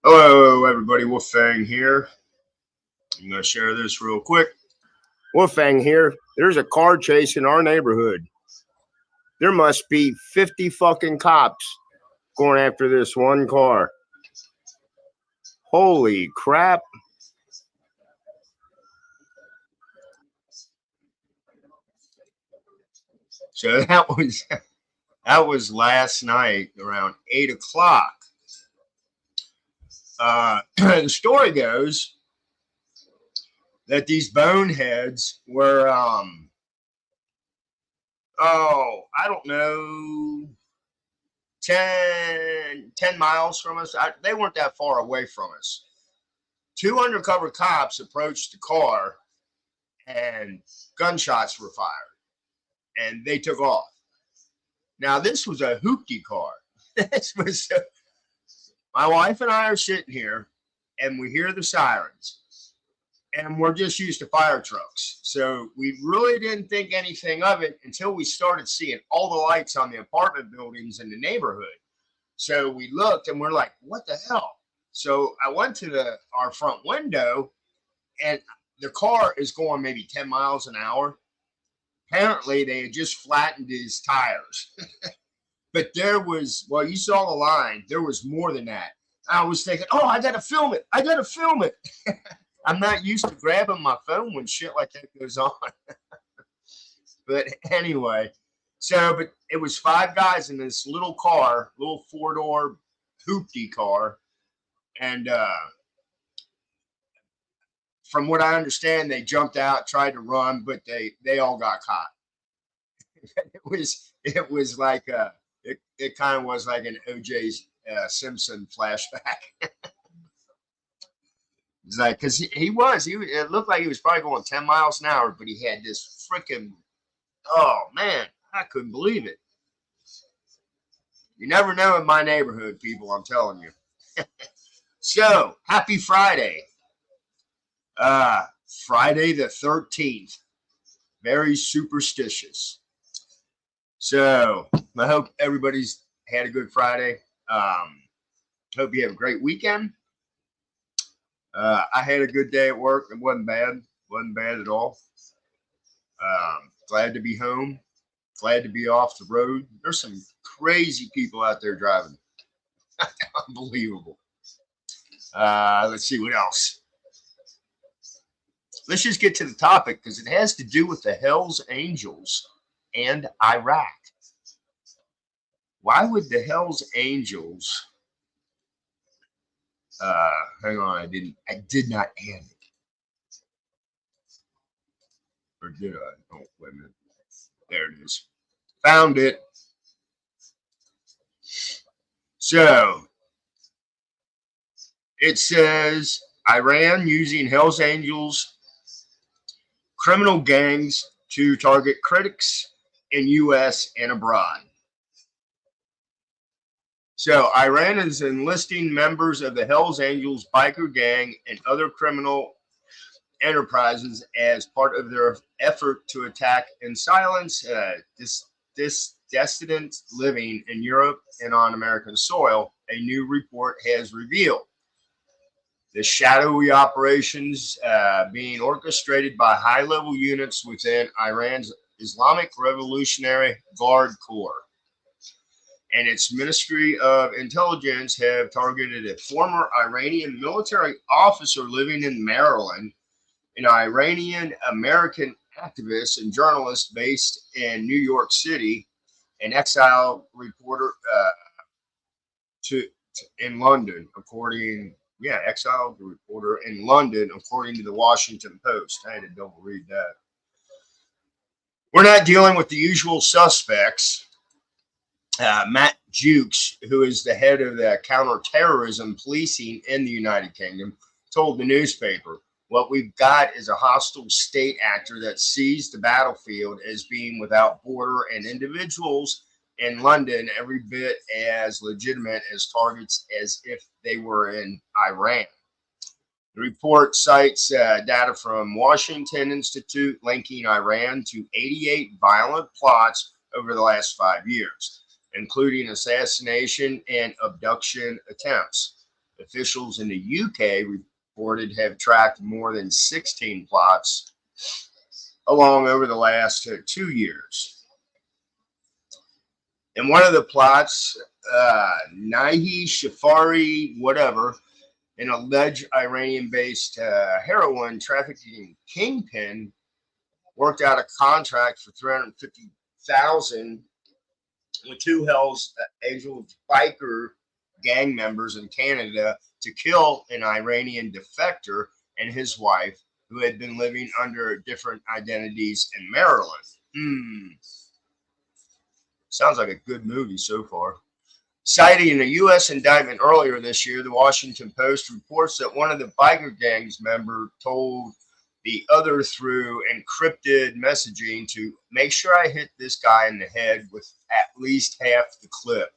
Hello, everybody. Wolfang here. I'm going to share this real quick. Wolfang here. There's a car chase in our neighborhood. There must be 50 fucking cops going after this one car. Holy crap. So that was last night around 8 o'clock. The story goes that these boneheads were, I don't know, 10 miles from us. They weren't that far away from us. Two undercover cops approached the car and gunshots were fired and they took off. Now, this was a hoopty car. This was my wife and I are sitting here and we hear the sirens and we're just used to fire trucks. So we really didn't think anything of it until we started seeing all the lights on the apartment buildings in the neighborhood. So we looked and we're like, what the hell? So I went to our front window and the car is going maybe 10 miles an hour. Apparently, they had just flattened his tires. But there was, well, you saw the line. There was more than that. I was thinking, oh, I got to film it. I got to film it. I'm not used to grabbing my phone when shit like that goes on. But anyway, but it was five guys in this little car, little four-door hoopty car. And from what I understand, they jumped out, tried to run, but they all got caught. it was like it kind of was like an O.J. Simpson flashback. It's like because it looked like he was probably going 10 miles an hour, but he had this freaking, oh man, I couldn't believe it. You never know in my neighborhood, people. I'm telling you. So happy Friday. Friday the 13th. Very superstitious. So I hope everybody's had a good Friday. Hope you have a great weekend. I had a good day at work. It wasn't bad. Wasn't bad at all. Glad to be home. Glad to be off the road. There's some crazy people out there driving. Unbelievable. Let's see what else. Let's just get to the topic because it has to do with the Hells Angels and Iraq. Why would the Hells Angels? Hang on, I did not add it. Or did I? Oh, wait a minute. There it is. Found it. So it says Iran using Hells Angels criminal gangs to target critics in U.S. and abroad. So Iran is enlisting members of the Hells Angels biker gang and other criminal enterprises as part of their effort to attack and silence this dissident living in Europe and on American soil, a new report has revealed. The shadowy operations being orchestrated by high-level units within Iran's Islamic Revolutionary Guard Corps and its Ministry of Intelligence have targeted a former Iranian military officer living in Maryland, an Iranian American activist and journalist based in New York City, an exile reporter in London, exiled reporter in London, according to the Washington Post. I had to double read that. We're not dealing with the usual suspects. Matt Jukes, who is the head of the counterterrorism policing in the United Kingdom, told the newspaper, what we've got is a hostile state actor that sees the battlefield as being without border and individuals in London every bit as legitimate as targets as if they were in Iran. The report cites data from Washington Institute linking Iran to 88 violent plots over the last 5 years, including assassination and abduction attempts. Officials in the UK reported have tracked more than 16 plots along over the last 2 years. In one of the plots, Nahi Shafari, whatever, an alleged Iranian-based heroin trafficking kingpin, worked out a contract for $350,000 with two Hell's Angels biker gang members in Canada to kill an Iranian defector and his wife, who had been living under different identities in Maryland. Sounds like a good movie so far. Citing a U.S. indictment earlier this year, the Washington Post reports that one of the biker gang's members told the other through encrypted messaging to make sure I hit this guy in the head with at least half the clip,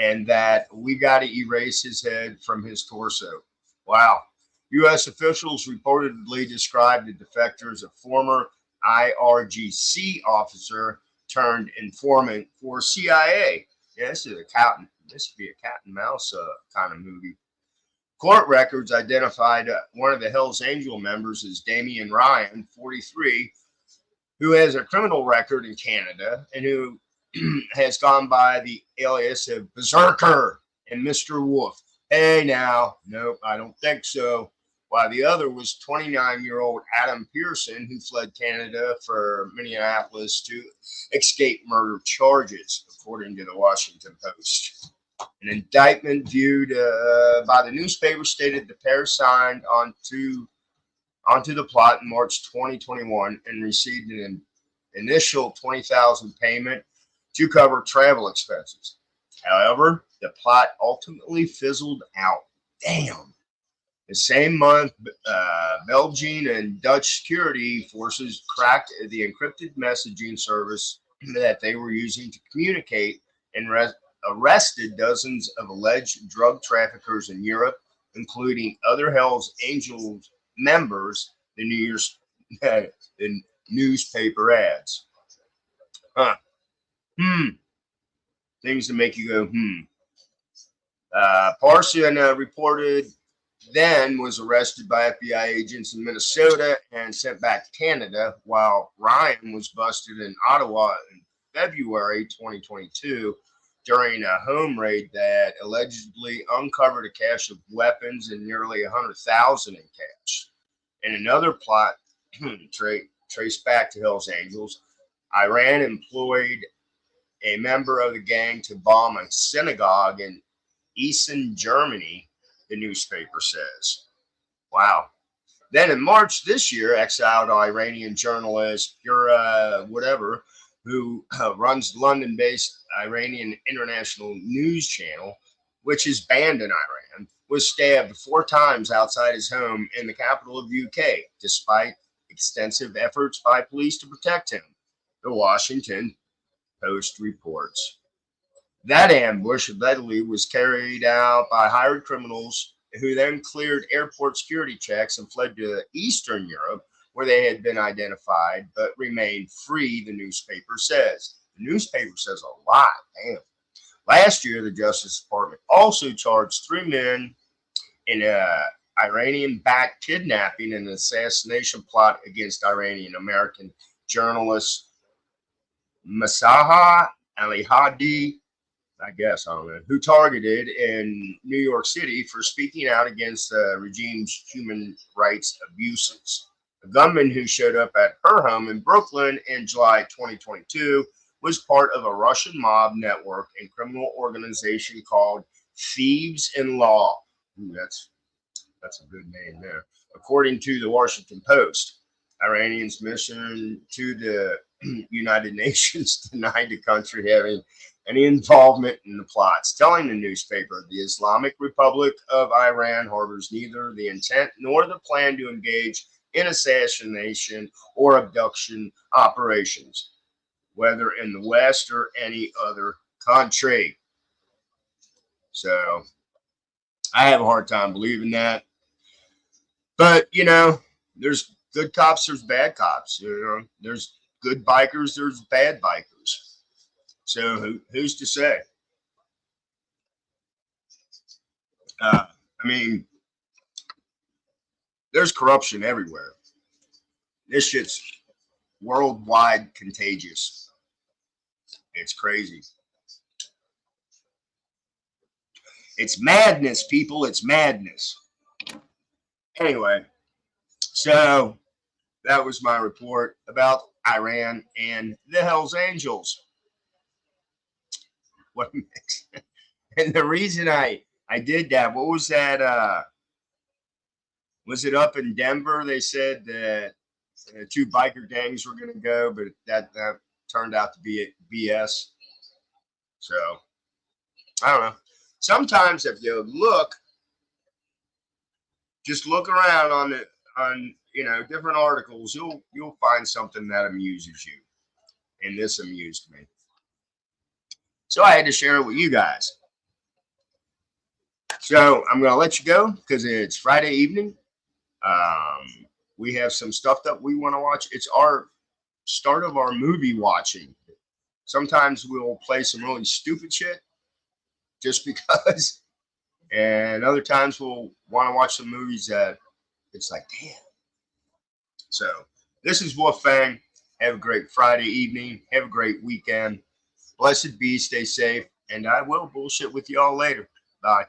and that we got to erase his head from his torso. Wow. U.S. officials reportedly described the defector as a former IRGC officer turned informant for CIA. Yeah, this would be a cat and mouse kind of movie. Court records identified one of the Hells Angel members as Damian Ryan, 43, who has a criminal record in Canada and who has gone by the alias of Berserker and Mr. Wolf. Hey now, nope, I don't think so. While the other was 29-year-old Adam Pearson, who fled Canada for Minneapolis to escape murder charges, according to the Washington Post. An indictment viewed by the newspaper stated the pair signed onto the plot in March 2021 and received an initial $20,000 payment to cover travel expenses. However, the plot ultimately fizzled out. Damn. The same month, Belgian and Dutch security forces cracked the encrypted messaging service that they were using to communicate and arrested dozens of alleged drug traffickers in Europe, including other Hells Angels members, the newspaper ads. Things to make you go, Parson reported then was arrested by FBI agents in Minnesota and sent back to Canada, while Ryan was busted in Ottawa in February 2022 during a home raid that allegedly uncovered a cache of weapons and nearly $100,000 in cash. In another plot traced back to Hells Angels, Iran employed a member of the gang to bomb a synagogue in Essen, Germany, the newspaper says. Wow. Then in March this year, exiled Iranian journalist Pura whatever, who runs the London-based Iranian International News Channel, which is banned in Iran, was stabbed 4 times outside his home in the capital of UK, despite extensive efforts by police to protect him, the Washington Post reports. That ambush allegedly was carried out by hired criminals who then cleared airport security checks and fled to Eastern Europe, where they had been identified but remained free, the newspaper says. The newspaper says a lot. Damn. Last year, the Justice Department also charged 3 men in an Iranian-backed kidnapping and assassination plot against Iranian-American journalist Masaha Alihadi, I don't know, who targeted in New York City for speaking out against the regime's human rights abuses. A gunman who showed up at her home in Brooklyn in July 2022 was part of a Russian mob network and criminal organization called Thieves in Law. Ooh, that's a good name there. According to the Washington Post, Iranians' mission to the United Nations denied the country having any involvement in the plots, telling the newspaper the Islamic Republic of Iran harbors neither the intent nor the plan to engage in assassination or abduction operations, whether in the West or any other country. So I have a hard time believing that. But, there's good cops, there's bad cops. There's good bikers, there's bad bikers. So who's to say? I mean, there's corruption everywhere. This shit's worldwide contagious. It's crazy. It's madness, people. It's madness. Anyway, so that was my report about Iran and the Hells Angels. What makes and the reason I did that, what was that? Was it up in Denver? They said that two biker gangs were going to go, but that turned out to be BS. So I don't know. Sometimes if you just look around on different articles, you'll find something that amuses you, and this amused me. So I had to share it with you guys. So I'm going to let you go because it's Friday evening. We have some stuff that we want to watch. It's our start of our movie watching. Sometimes we'll play some really stupid shit just because. And other times we'll want to watch some movies that it's like, damn. So this is Wolfang. Have a great Friday evening. Have a great weekend. Blessed be. Stay safe. And I will bullshit with y'all later. Bye.